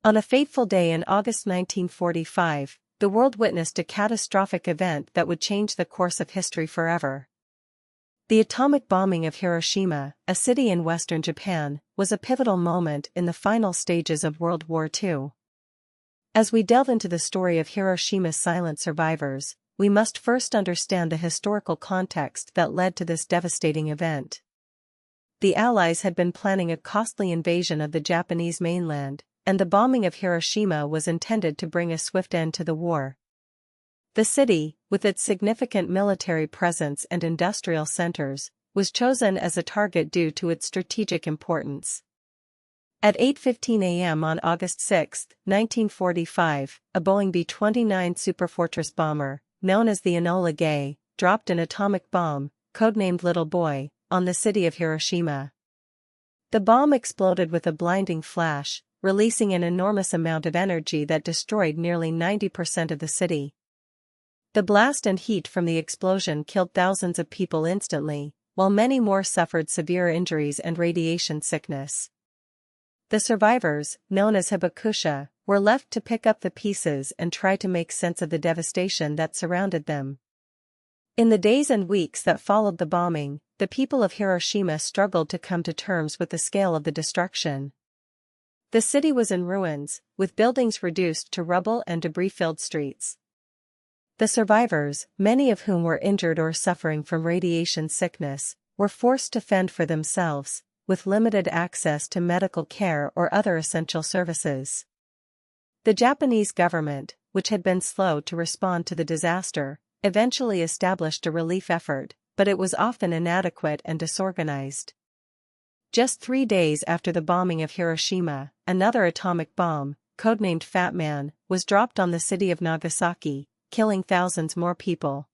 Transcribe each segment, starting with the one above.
On a fateful day in August 1945, the world witnessed a catastrophic event that would change the course of history forever. The atomic bombing of Hiroshima, a city in western Japan, was a pivotal moment in the final stages of World War II. As we delve into the story of Hiroshima's silent survivors, we must first understand the historical context that led to this devastating event. The Allies had been planning a costly invasion of the Japanese mainland, and the bombing of Hiroshima was intended to bring a swift end to the war. The city, with its significant military presence and industrial centers, was chosen as a target due to its strategic importance. At 8:15 a.m. on August 6, 1945, a Boeing B-29 Superfortress bomber, known as the Enola Gay, dropped an atomic bomb, codenamed Little Boy, on the city of Hiroshima. The bomb exploded with a blinding flash, releasing an enormous amount of energy that destroyed nearly 90% of the city. The blast and heat from the explosion killed thousands of people instantly, while many more suffered severe injuries and radiation sickness. The survivors, known as hibakusha, were left to pick up the pieces and try to make sense of the devastation that surrounded them. In the days and weeks that followed the bombing, the people of Hiroshima struggled to come to terms with the scale of the destruction. The city was in ruins, with buildings reduced to rubble and debris-filled streets. The survivors, many of whom were injured or suffering from radiation sickness, were forced to fend for themselves, with limited access to medical care or other essential services. The Japanese government, which had been slow to respond to the disaster, eventually established a relief effort, but it was often inadequate and disorganized. Just 3 days after the bombing of Hiroshima, another atomic bomb, codenamed Fat Man, was dropped on the city of Nagasaki, killing thousands more people.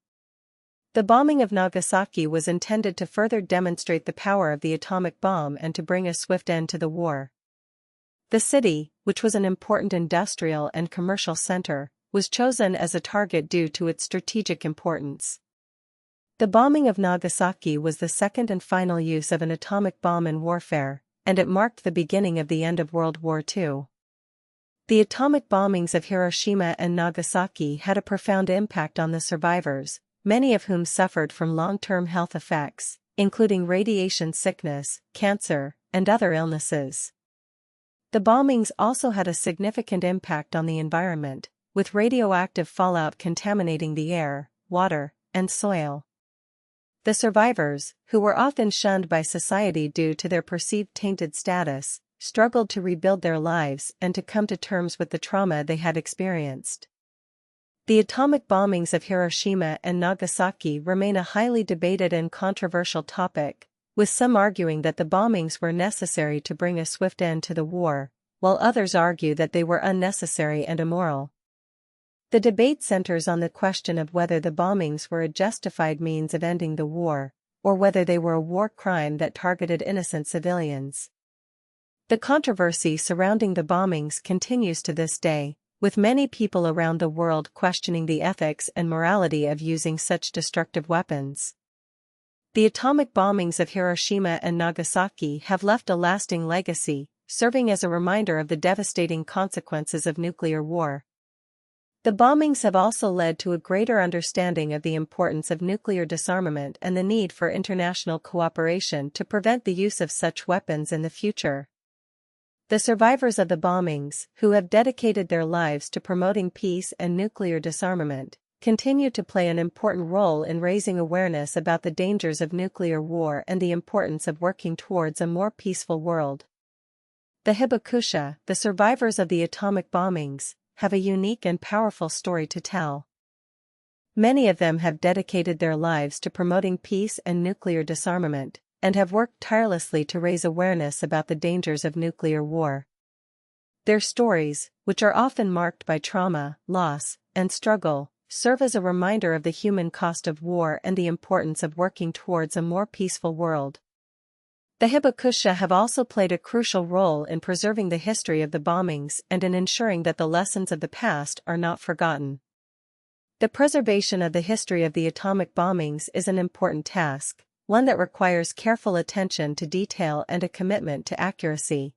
The bombing of Nagasaki was intended to further demonstrate the power of the atomic bomb and to bring a swift end to the war. The city, which was an important industrial and commercial center, was chosen as a target due to its strategic importance. The bombing of Nagasaki was the second and final use of an atomic bomb in warfare, and it marked the beginning of the end of World War II. The atomic bombings of Hiroshima and Nagasaki had a profound impact on the survivors, many of whom suffered from long-term health effects, including radiation sickness, cancer, and other illnesses. The bombings also had a significant impact on the environment, with radioactive fallout contaminating the air, water, and soil. The survivors, who were often shunned by society due to their perceived tainted status, struggled to rebuild their lives and to come to terms with the trauma they had experienced. The atomic bombings of Hiroshima and Nagasaki remain a highly debated and controversial topic, with some arguing that the bombings were necessary to bring a swift end to the war, while others argue that they were unnecessary and immoral. The debate centers on the question of whether the bombings were a justified means of ending the war, or whether they were a war crime that targeted innocent civilians. The controversy surrounding the bombings continues to this day, with many people around the world questioning the ethics and morality of using such destructive weapons. The atomic bombings of Hiroshima and Nagasaki have left a lasting legacy, serving as a reminder of the devastating consequences of nuclear war. The bombings have also led to a greater understanding of the importance of nuclear disarmament and the need for international cooperation to prevent the use of such weapons in the future. The survivors of the bombings, who have dedicated their lives to promoting peace and nuclear disarmament, continue to play an important role in raising awareness about the dangers of nuclear war and the importance of working towards a more peaceful world. The hibakusha, the survivors of the atomic bombings, have a unique and powerful story to tell. Many of them have dedicated their lives to promoting peace and nuclear disarmament, and have worked tirelessly to raise awareness about the dangers of nuclear war. Their stories, which are often marked by trauma, loss, and struggle, serve as a reminder of the human cost of war and the importance of working towards a more peaceful world. The hibakusha have also played a crucial role in preserving the history of the bombings and in ensuring that the lessons of the past are not forgotten. The preservation of the history of the atomic bombings is an important task, one that requires careful attention to detail and a commitment to accuracy.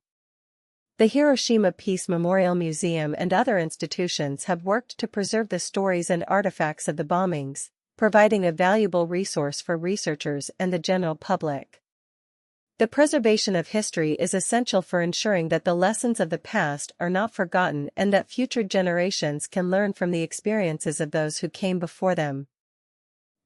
The Hiroshima Peace Memorial Museum and other institutions have worked to preserve the stories and artifacts of the bombings, providing a valuable resource for researchers and the general public. The preservation of history is essential for ensuring that the lessons of the past are not forgotten and that future generations can learn from the experiences of those who came before them.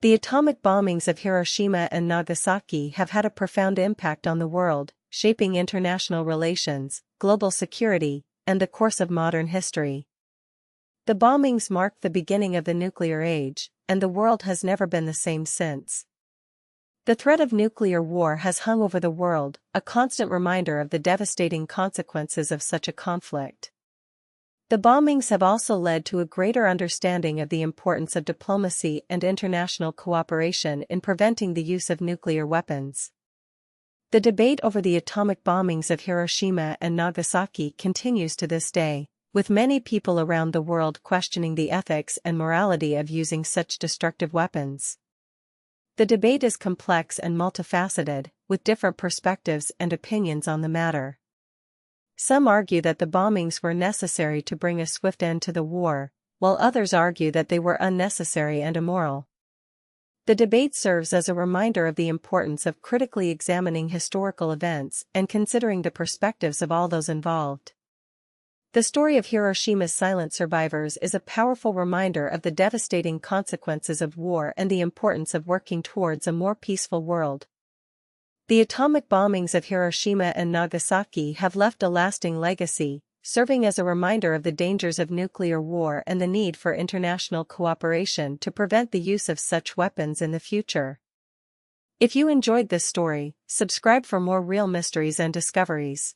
The atomic bombings of Hiroshima and Nagasaki have had a profound impact on the world, shaping international relations, global security, and the course of modern history. The bombings marked the beginning of the nuclear age, and the world has never been the same since. The threat of nuclear war has hung over the world, a constant reminder of the devastating consequences of such a conflict. The bombings have also led to a greater understanding of the importance of diplomacy and international cooperation in preventing the use of nuclear weapons. The debate over the atomic bombings of Hiroshima and Nagasaki continues to this day, with many people around the world questioning the ethics and morality of using such destructive weapons. The debate is complex and multifaceted, with different perspectives and opinions on the matter. Some argue that the bombings were necessary to bring a swift end to the war, while others argue that they were unnecessary and immoral. The debate serves as a reminder of the importance of critically examining historical events and considering the perspectives of all those involved. The story of Hiroshima's silent survivors is a powerful reminder of the devastating consequences of war and the importance of working towards a more peaceful world. The atomic bombings of Hiroshima and Nagasaki have left a lasting legacy, serving as a reminder of the dangers of nuclear war and the need for international cooperation to prevent the use of such weapons in the future. If you enjoyed this story, subscribe for more real mysteries and discoveries.